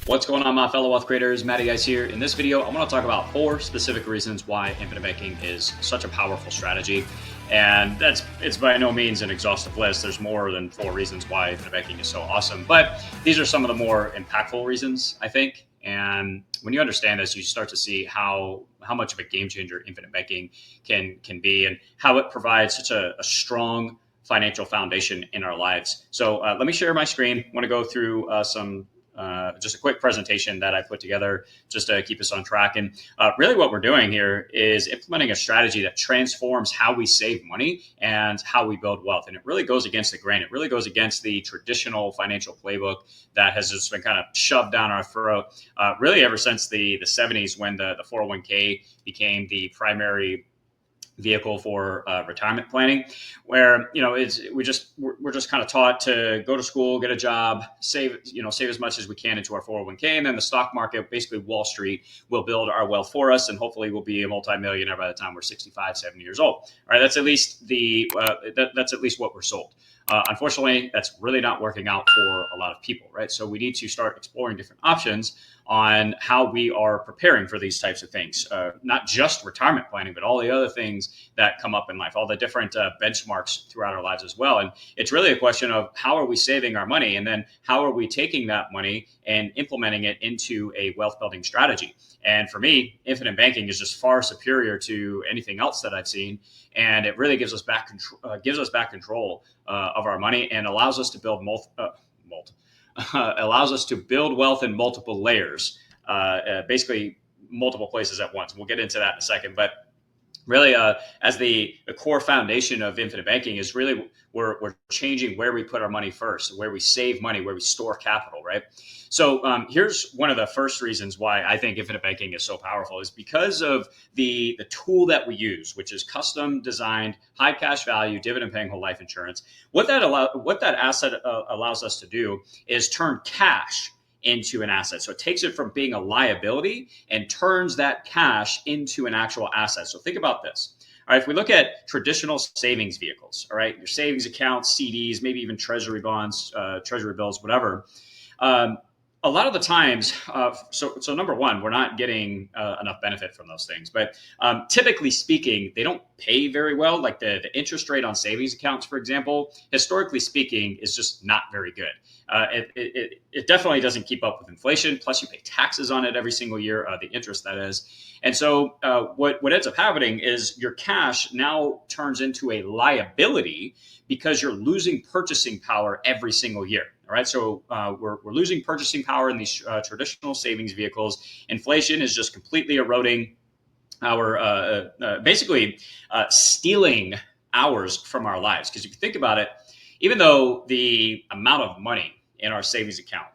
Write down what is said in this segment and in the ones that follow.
What's going on, my fellow wealth creators? Matty Guys here. In this video, I'm going to talk about 4 specific reasons why infinite banking is such a powerful strategy. And it's by no means an exhaustive list. There's more than 4 reasons why infinite banking is so awesome. But these are some of the more impactful reasons, I think. And when you understand this, you start to see how much of a game changer infinite banking can be, and how it provides such a strong financial foundation in our lives. So let me share my screen. I want to go through just a quick presentation that I put together just to keep us on track. And really what we're doing here is implementing a strategy that transforms how we save money and how we build wealth. And it really goes against the grain. It really goes against the traditional financial playbook that has just been kind of shoved down our throat, really ever since the 70s, when the 401k became the primary vehicle for retirement planning, where we're just kind of taught to go to school, get a job, save as much as we can into our 401k, and then the stock market, basically Wall Street, will build our wealth for us, and hopefully we'll be a multimillionaire by the time we're 65, 70 years old. All right, that's at least that's at least what we're sold. Unfortunately, that's really not working out for a lot of people, right? So we need to start exploring different options on how we are preparing for these types of things, not just retirement planning, but all the other things that come up in life, all the different benchmarks throughout our lives as well. And it's really a question of how are we saving our money, and then how are we taking that money and implementing it into a wealth building strategy. And for me, infinite banking is just far superior to anything else that I've seen, and it really gives us back control of our money, and allows us to build allows us to build wealth in multiple layers, basically multiple places at once. We'll get into that in a second, but really, as the core foundation of infinite banking is really we're changing where we put our money first, where we save money, where we store capital, right? So here's one of the first reasons why I think infinite banking is so powerful, is because of the tool that we use, which is custom designed, high cash value, dividend paying whole life insurance. What that asset allows us to do is turn cash into an asset. So it takes it from being a liability and turns that cash into an actual asset. So think about this. All right, if we look at traditional savings vehicles, all right, your savings accounts, CDs, maybe even treasury bonds, treasury bills, whatever. A lot of the times, so number one, we're not getting enough benefit from those things. But typically speaking, they don't pay very well. Like the interest rate on savings accounts, for example, historically speaking, is just not very good. It definitely doesn't keep up with inflation. Plus, you pay taxes on it every single year, the interest that is. And so what ends up happening is your cash now turns into a liability because you're losing purchasing power every single year. All right, so we're losing purchasing power in these traditional savings vehicles. Inflation is just completely eroding our, basically stealing hours from our lives. Because if you think about it, even though the amount of money in our savings account,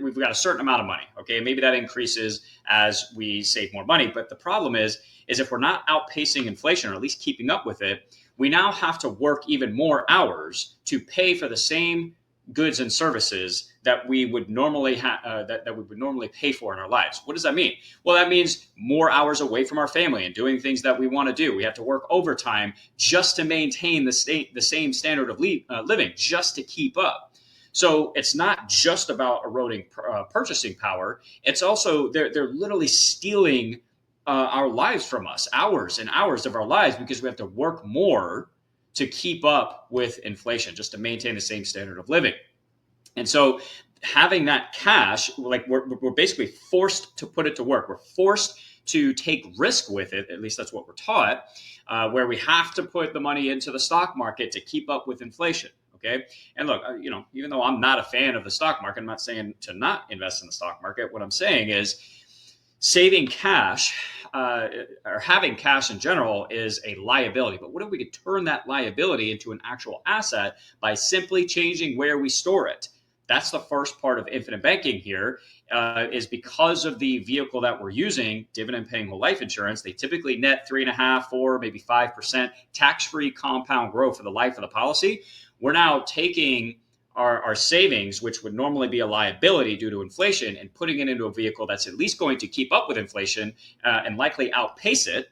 we've got a certain amount of money, okay, maybe that increases as we save more money. But the problem is if we're not outpacing inflation, or at least keeping up with it, we now have to work even more hours to pay for the same goods and services that we would normally that we would normally pay for in our lives. What does that mean? Well, that means more hours away from our family and doing things that we want to do. We have to work overtime just to maintain the same standard of living, just to keep up. So it's not just about eroding purchasing power. It's also they're literally stealing our lives from us, hours and hours of our lives, because we have to work more to keep up with inflation, just to maintain the same standard of living. And so having that cash, like we're basically forced to put it to work. We're forced to take risk with it. At least that's what we're taught, where we have to put the money into the stock market to keep up with inflation. Okay. And look, even though I'm not a fan of the stock market, I'm not saying to not invest in the stock market. What I'm saying is saving cash, or having cash in general, is a liability. But what if we could turn that liability into an actual asset by simply changing where we store it? That's the first part of infinite banking here, is because of the vehicle that we're using, dividend paying whole life insurance. They typically net 3.5%, 4%, maybe 5% tax-free compound growth for the life of the policy. We're now taking our savings, which would normally be a liability due to inflation, and putting it into a vehicle that's at least going to keep up with inflation and likely outpace it.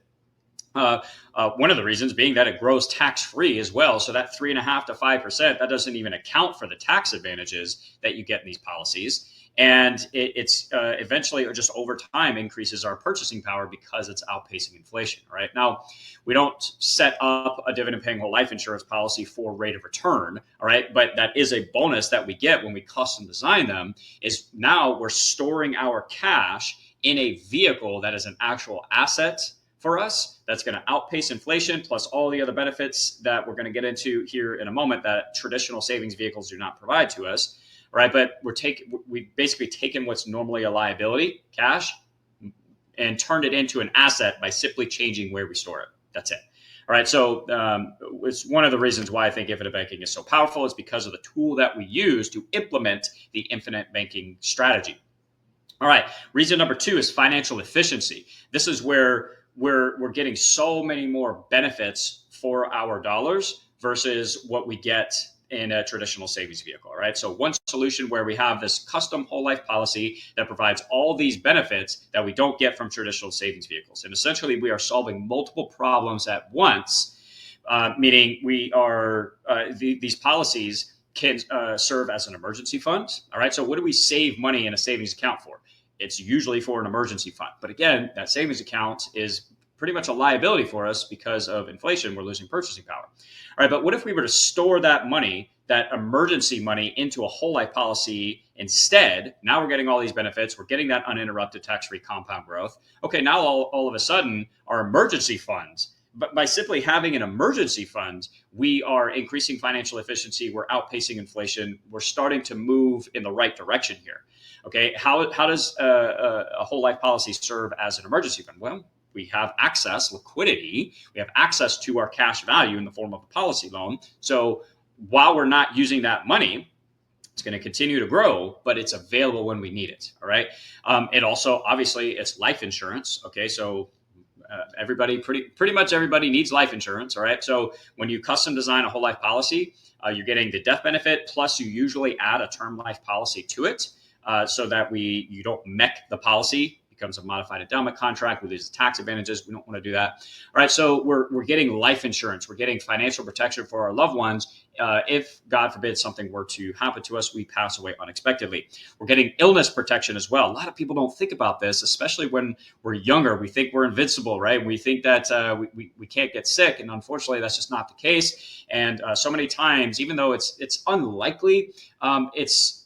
One of the reasons being that it grows tax-free as well. So that 3.5% to 5%, that doesn't even account for the tax advantages that you get in these policies. And it's eventually, or just over time, increases our purchasing power because it's outpacing inflation. Right now, we don't set up a dividend paying whole life insurance policy for rate of return. All right, but that is a bonus that we get when we custom design them. Is now we're storing our cash in a vehicle that is an actual asset for us that's going to outpace inflation, plus all the other benefits that we're going to get into here in a moment that traditional savings vehicles do not provide to us. Right, but we basically taken what's normally a liability, cash, and turned it into an asset by simply changing where we store it. That's it. All right, so it's one of the reasons why I think infinite banking is so powerful. Is because of the tool that we use to implement the infinite banking strategy. All right, reason number 2 is financial efficiency. This is where we're getting so many more benefits for our dollars versus what we get in a traditional savings vehicle. All right, so one solution where we have this custom whole life policy that provides all these benefits that we don't get from traditional savings vehicles. And essentially, we are solving multiple problems at once, meaning these policies can serve as an emergency fund. All right, so what do we save money in a savings account for? It's usually for an emergency fund. But again, that savings account is pretty much a liability for us because of inflation. We're losing purchasing power. All right, but what if we were to store that money, that emergency money, into a whole life policy instead? Now we're getting all these benefits. We're getting that uninterrupted tax-free compound growth. Okay, now all of a sudden, our emergency funds, but by simply having an emergency fund, we are increasing financial efficiency. We're outpacing inflation. We're starting to move in the right direction here. Okay, how does a whole life policy serve as an emergency fund? Well, we have access, liquidity. We have access to our cash value in the form of a policy loan. So while we're not using that money, it's going to continue to grow, but it's available when we need it. All right. It also, obviously, it's life insurance. Okay, so everybody, pretty much everybody needs life insurance. All right. So when you custom design a whole life policy, you're getting the death benefit, plus you usually add a term life policy to it. So that you don't mech the policy, becomes a modified endowment contract with these tax advantages. We don't want to do that. All right, so we're getting life insurance. We're getting financial protection for our loved ones. If, God forbid, something were to happen to us, we pass away unexpectedly. We're getting illness protection as well. A lot of people don't think about this, especially when we're younger. We think we're invincible, right? We think that we can't get sick, and unfortunately, that's just not the case. And so many times, even though it's unlikely,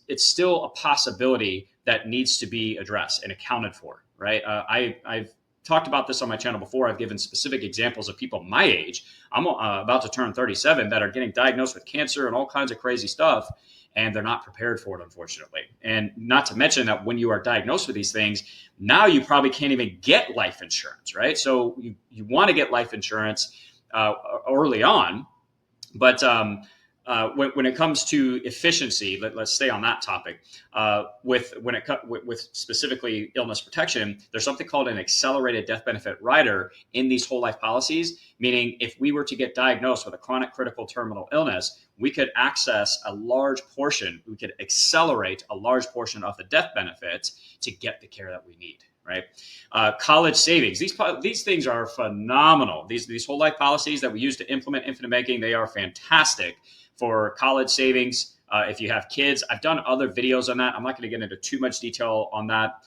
it's still a possibility that needs to be addressed and accounted for, right? I've talked about this on my channel before. I've given specific examples of people my age. I'm about to turn 37 that are getting diagnosed with cancer and all kinds of crazy stuff, and they're not prepared for it, unfortunately. And not to mention that when you are diagnosed with these things, now you probably can't even get life insurance, right? So you want to get life insurance early on, but when it comes to efficiency, let's stay on that topic. With specifically illness protection, there's something called an accelerated death benefit rider in these whole life policies. Meaning, if we were to get diagnosed with a chronic critical terminal illness, we could access a large portion. We could accelerate a large portion of the death benefits to get the care that we need. Right, college savings. These things are phenomenal. These whole life policies that we use to implement infinite banking, they are fantastic for college savings. If you have kids, I've done other videos on that. I'm not going to get into too much detail on that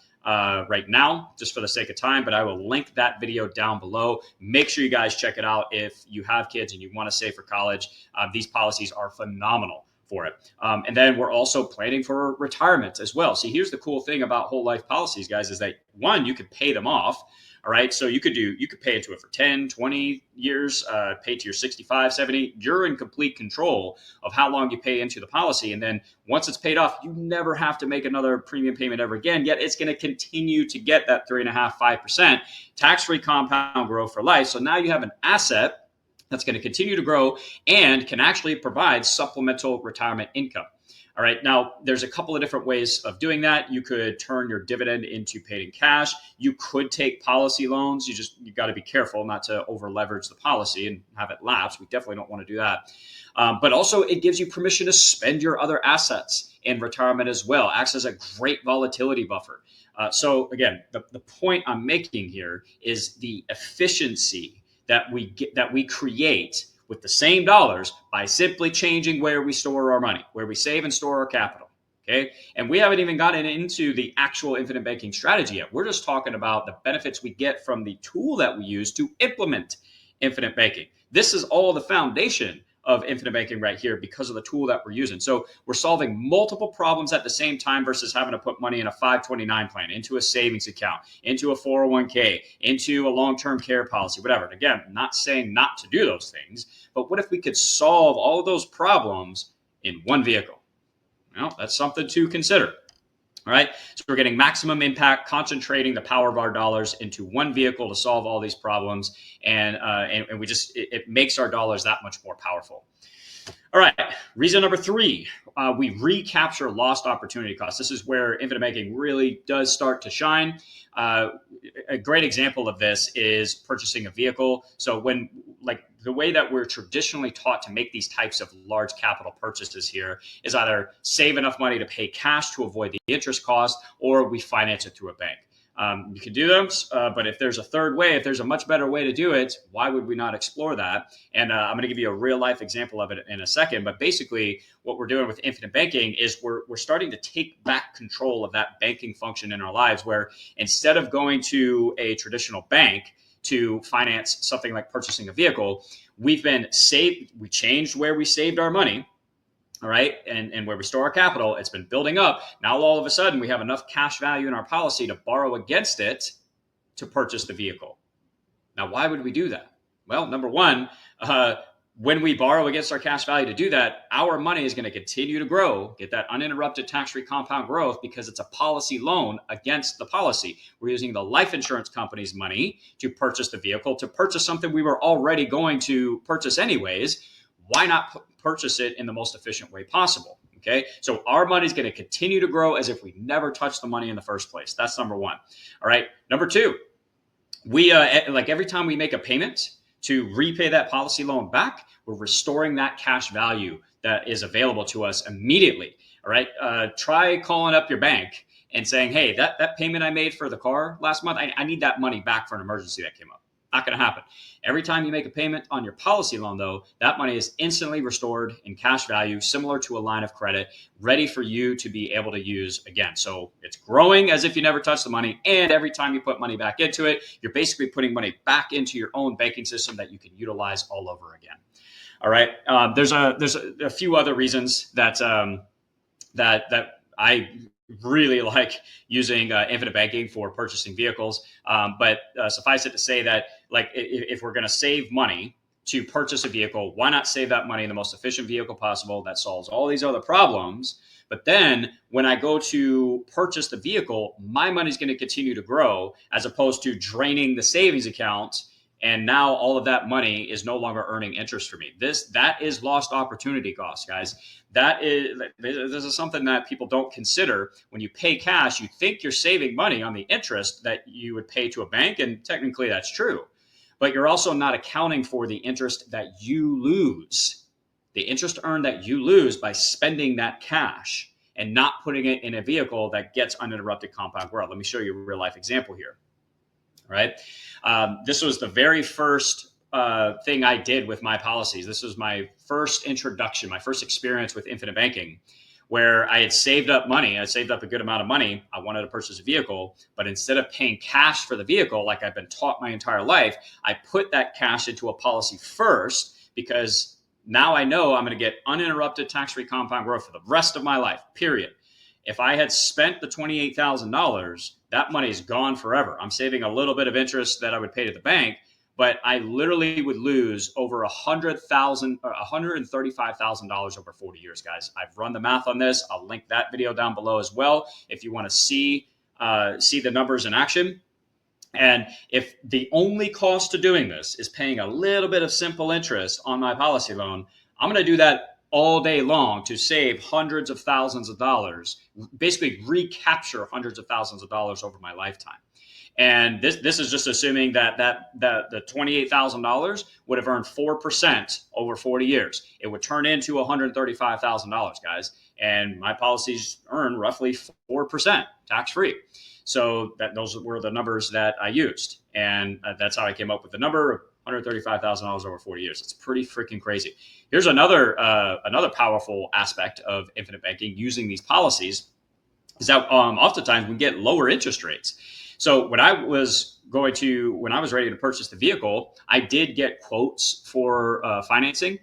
right now, just for the sake of time, but I will link that video down below. Make sure you guys check it out if you have kids and you want to save for college. These policies are phenomenal for it. And then we're also planning for retirement as well. See, here's the cool thing about whole life policies, guys, is that one, you could pay them off. All right. So you could pay into it for 10, 20 years, pay to your 65, 70. You're in complete control of how long you pay into the policy. And then once it's paid off, you never have to make another premium payment ever again. Yet it's going to continue to get that 3.5%, 5% tax-free compound growth for life. So now you have an asset that's going to continue to grow and can actually provide supplemental retirement income. All right. Now, there's a couple of different ways of doing that. You could turn your dividend into paid in cash. You could take policy loans. You got to be careful not to over leverage the policy and have it lapse. We definitely don't want to do that. But also, it gives you permission to spend your other assets in retirement as well. Acts as a great volatility buffer. So again, the point I'm making here is the efficiency that we create with the same dollars by simply changing where we store our money, where we save and store our capital. Okay. And we haven't even gotten into the actual infinite banking strategy yet. We're just talking about the benefits we get from the tool that we use to implement infinite banking. This is all the foundation of infinite banking right here because of the tool that we're using. So we're solving multiple problems at the same time versus having to put money in a 529 plan, into a savings account, into a 401k, into a long-term care policy, whatever. And again, I'm not saying not to do those things, but what if we could solve all of those problems in one vehicle? Well, that's something to consider. All right. So we're getting maximum impact, concentrating the power of our dollars into one vehicle to solve all these problems. And we just, it makes our dollars that much more powerful. All right. Reason number 3, we recapture lost opportunity costs. This is where infinite banking really does start to shine. A great example of this is purchasing a vehicle. So when, like, the way that we're traditionally taught to make these types of large capital purchases here is either save enough money to pay cash to avoid the interest cost, or we finance it through a bank. You can do those, but if there's a third way, if there's a much better way to do it, why would we not explore that? And I'm going to give you a real life example of it in a second. But basically, what we're doing with infinite banking is we're starting to take back control of that banking function in our lives, where instead of going to a traditional bank to finance something like purchasing a vehicle, we changed where we saved our money. All right. And where we store our capital, it's been building up. Now, all of a sudden, we have enough cash value in our policy to borrow against it to purchase the vehicle. Now, why would we do that? Well, number one, when we borrow against our cash value to do that, our money is going to continue to grow, get that uninterrupted tax-free compound growth, because it's a policy loan against the policy. We're using the life insurance company's money to purchase the vehicle, to purchase something we were already going to purchase anyways. Why not purchase it in the most efficient way possible? Okay, so our money is going to continue to grow as if we never touched the money in the first place. That's number one. All right, number 2, we like every time we make a payment to repay that policy loan back, we're restoring that cash value that is available to us immediately. All right, try calling up your bank and saying, hey, that payment I made for the car last month, I need that money back for an emergency that came up. Not going to happen. Every time you make a payment on your policy loan, though, that money is instantly restored in cash value, similar to a line of credit, ready for you to be able to use again. So it's growing as if you never touched the money. And every time you put money back into it, you're basically putting money back into your own banking system that you can utilize all over again. All right. There's a few other reasons that I really like using infinite banking for purchasing vehicles. But suffice it to say that, like, if we're going to save money to purchase a vehicle, why not save that money in the most efficient vehicle possible that solves all these other problems? But then when I go to purchase the vehicle, my money is going to continue to grow, as opposed to draining the savings account. And now all of that money is no longer earning interest for me. That is lost opportunity cost, guys. This is something that people don't consider. When you pay cash, you think you're saving money on the interest that you would pay to a bank, and technically that's true. But you're also not accounting for the interest that you lose, the interest earned that you lose by spending that cash and not putting it in a vehicle that gets uninterrupted compound growth. Let me show you a real life example here. Right. This was the very first thing I did with my policies. This was my first introduction, my first experience with infinite banking, where I had saved up money. I saved up a good amount of money. I wanted to purchase a vehicle, but instead of paying cash for the vehicle, like I've been taught my entire life, I put that cash into a policy first, because now I know I'm going to get uninterrupted tax-free compound growth for the rest of my life, period. If I had spent the $28,000, that money is gone forever. I'm saving a little bit of interest that I would pay to the bank, but I literally would lose over $135,000 over 40 years, guys. I've run the math on this. I'll link that video down below as well if you want to see the numbers in action. And if the only cost to doing this is paying a little bit of simple interest on my policy loan, I'm going to do that all day long to save hundreds of thousands of dollars, basically recapture hundreds of thousands of dollars over my lifetime. And this is just assuming that the $28,000 would have earned 4% over 40 years. It would turn into $135,000, guys. And my policies earn roughly 4% tax-free. So those were the numbers that I used. And that's how I came up with the number of $135,000 over 40 years. It's pretty freaking crazy. Here's another powerful aspect of infinite banking using these policies is that oftentimes we get lower interest rates. So when I was ready to purchase the vehicle, I did get quotes for financing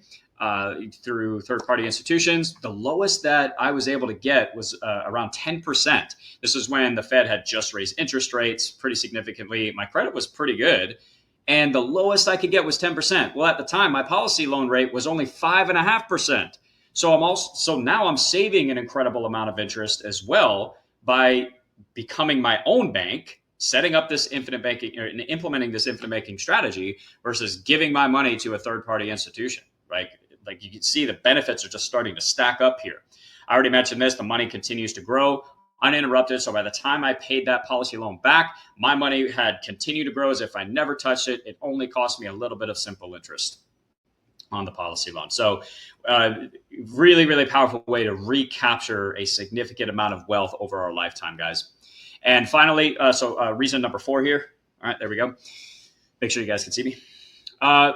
through third-party institutions. The lowest that I was able to get was around 10%. This is when the Fed had just raised interest rates pretty significantly. My credit was pretty good, and the lowest I could get was 10%. Well, at the time, my policy loan rate was only 5.5%. So now I'm saving an incredible amount of interest as well by becoming my own bank, setting up this infinite banking or implementing this infinite banking strategy versus giving my money to a third-party institution, right? Like you can see the benefits are just starting to stack up here. I already mentioned this, the money continues to grow uninterrupted. So by the time I paid that policy loan back, my money had continued to grow as if I never touched it. It only cost me a little bit of simple interest on the policy loan. So really, really powerful way to recapture a significant amount of wealth over our lifetime, guys. And finally, reason number 4 here. All right, there we go. Make sure you guys can see me.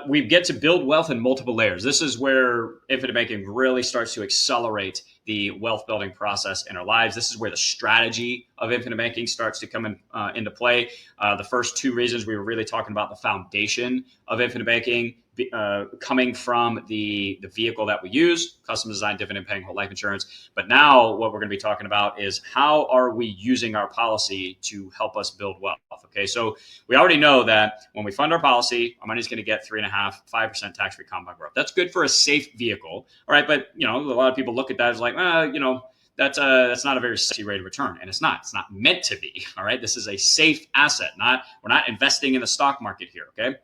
We get to build wealth in multiple layers. This is where infinite banking really starts to accelerate the wealth building process in our lives. This is where the strategy of infinite banking starts to come into play. The first 2 reasons we were really talking about the foundation of infinite banking coming from the vehicle that we use, custom designed dividend paying whole life insurance. But now what we're going to be talking about is how are we using our policy to help us build wealth? Okay, so we already know that when we fund our policy, our money is going to get 3.5%, 5% tax-free compound growth. That's good for a safe vehicle, all right? But a lot of people look at that as like, that's not a very sexy rate of return, and it's not meant to be. All right, this is a safe asset. We're not investing in the stock market here. Okay.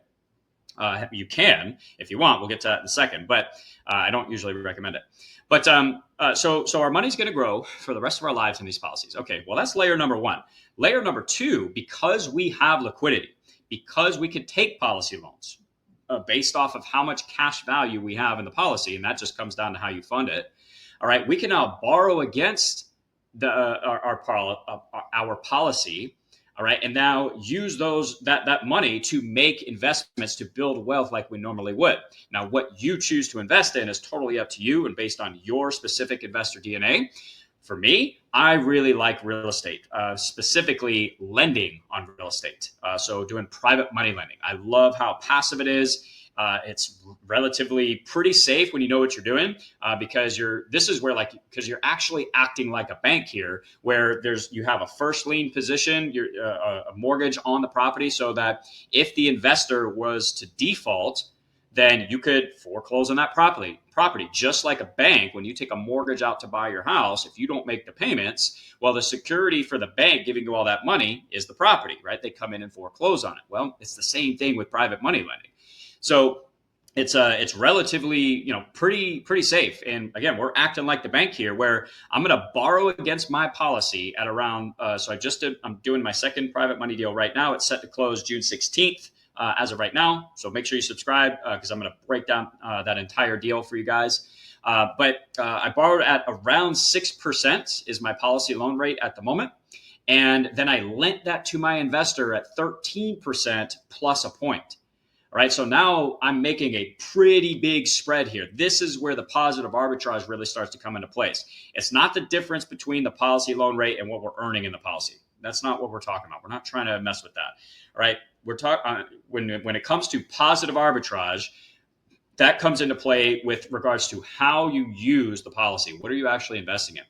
You can, if you want. We'll get to that in a second, but I don't usually recommend it. But so our money's going to grow for the rest of our lives in these policies. Okay, well, that's layer number 1. Layer number 2, because we have liquidity, because we can take policy loans based off of how much cash value we have in the policy, and that just comes down to how you fund it. All right, we can now borrow against our policy. All right, and now use that money to make investments to build wealth like we normally would. Now, what you choose to invest in is totally up to you and based on your specific investor DNA. For me, I really like real estate, specifically lending on real estate. So doing private money lending. I love how passive it is. It's relatively pretty safe when you know what you're doing, because you're actually acting like a bank here, where you have a first lien position, a mortgage on the property, so that if the investor was to default, then you could foreclose on that property. Just like a bank, when you take a mortgage out to buy your house, if you don't make the payments, well, the security for the bank giving you all that money is the property, right? They come in and foreclose on it. Well, it's the same thing with private money lending. So it's relatively, pretty safe. And again, we're acting like the bank here, where I'm going to borrow against my policy at around. I'm doing my second private money deal right now. It's set to close June 16th as of right now. So make sure you subscribe because I'm going to break down that entire deal for you guys. But I borrowed at around 6% is my policy loan rate at the moment. And then I lent that to my investor at 13% plus a point. All right, so now I'm making a pretty big spread here. This is where the positive arbitrage really starts to come into place. It's not the difference between the policy loan rate and what we're earning in the policy. That's not what we're talking about. We're not trying to mess with that. All right, we're talking when it comes to positive arbitrage, that comes into play with regards to how you use the policy. What are you actually investing in?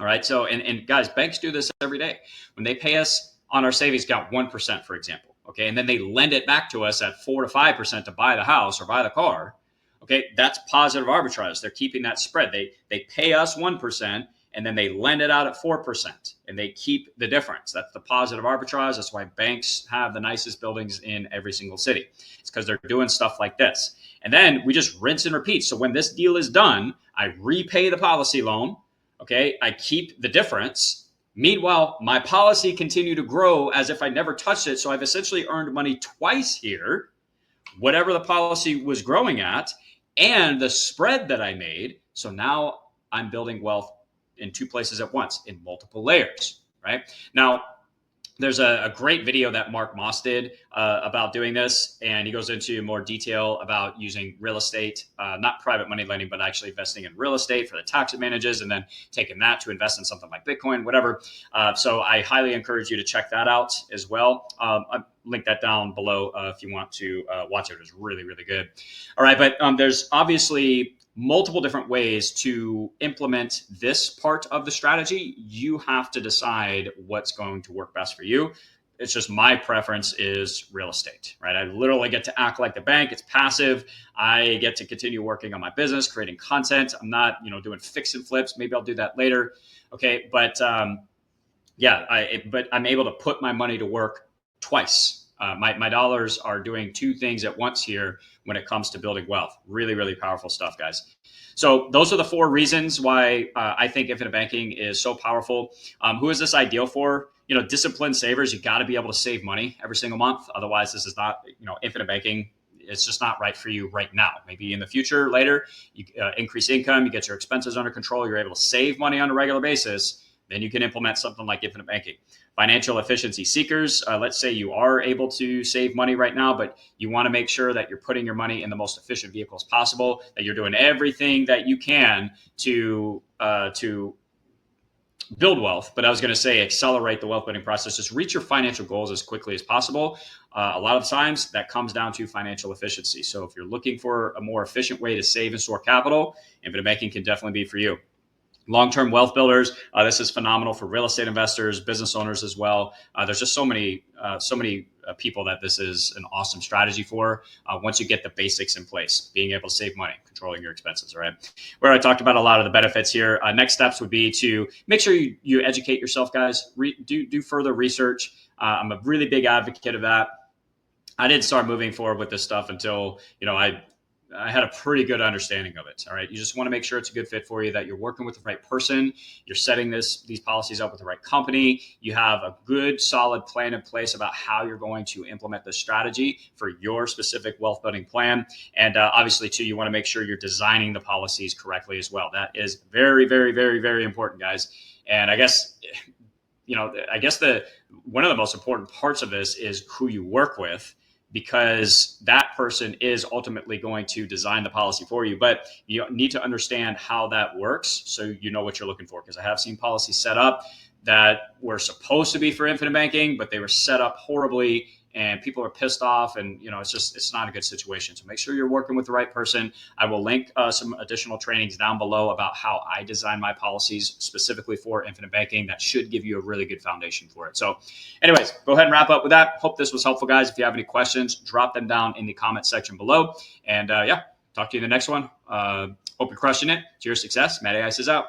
All right, so and guys, banks do this every day. When they pay us on our savings account 1%, for example. Okay, and then they lend it back to us at 4 to 5% to buy the house or buy the car. Okay, that's positive arbitrage. They're keeping that spread. They pay us 1% and then they lend it out at 4% and they keep the difference. That's the positive arbitrage. That's why banks have the nicest buildings in every single city. It's because they're doing stuff like this. And then we just rinse and repeat. So when this deal is done, I repay the policy loan. Okay, I keep the difference. Meanwhile, my policy continued to grow as if I never touched it. So I've essentially earned money twice here, whatever the policy was growing at, and the spread that I made. So now I'm building wealth in 2 places at once in multiple layers, right? Now, there's a great video that Mark Moss did about doing this, and he goes into more detail about using real estate, not private money lending, but actually investing in real estate for the tax advantages, and then taking that to invest in something like Bitcoin, whatever. So I highly encourage you to check that out as well. I link that down below if you want to watch it. It's really, really good. All right, but there's obviously multiple different ways to implement this part of the strategy. You have to decide what's going to work best for you. It's just my preference is real estate, right? I literally get to act like the bank. It's passive. I get to continue working on my business, creating content. I'm not, doing fix and flips. Maybe I'll do that later. Okay. But but I'm able to put my money to work twice. My dollars are doing two things at once here when it comes to building wealth. Really, really powerful stuff, guys. So those are the 4 reasons why I think infinite banking is so powerful. Who is this ideal for? Disciplined savers. You got to be able to save money every single month. Otherwise, this is not, infinite banking. It's just not right for you right now. Maybe in the future, later, you increase income, you get your expenses under control, you're able to save money on a regular basis. Then you can implement something like infinite banking. Financial efficiency seekers, let's say you are able to save money right now, but you want to make sure that you're putting your money in the most efficient vehicles possible, that you're doing everything that you can to build wealth. But I was going to say accelerate the wealth building process. Just reach your financial goals as quickly as possible. A lot of times that comes down to financial efficiency. So if you're looking for a more efficient way to save and store capital, infinite banking can definitely be for you. Long-term wealth builders. This is phenomenal for real estate investors, business owners as well. There's just so many people that this is an awesome strategy for. Once you get the basics in place, being able to save money, controlling your expenses. All right. Where I talked about a lot of the benefits here. Next steps would be to make sure you educate yourself, guys. Do further research. I'm a really big advocate of that. I didn't start moving forward with this stuff until I had a pretty good understanding of it. All right. You just want to make sure it's a good fit for you, that you're working with the right person. You're setting these policies up with the right company. You have a good, solid plan in place about how you're going to implement the strategy for your specific wealth building plan. And obviously, too, you want to make sure you're designing the policies correctly as well. That is very, very, very, very important, guys. And I guess, one of the most important parts of this is who you work with, because that person is ultimately going to design the policy for you. But you need to understand how that works so you know what you're looking for. Because I have seen policies set up that were supposed to be for infinite banking, but they were set up horribly and people are pissed off, and it's not a good situation. So make sure you're working with the right person. I will link some additional trainings down below about how I design my policies specifically for infinite banking. That should give you a really good foundation for it. So anyways, go ahead and wrap up with that. Hope this was helpful, guys. If you have any questions, drop them down in the comment section below. And talk to you in the next one. Hope you're crushing it. To your success. Matt AI is out.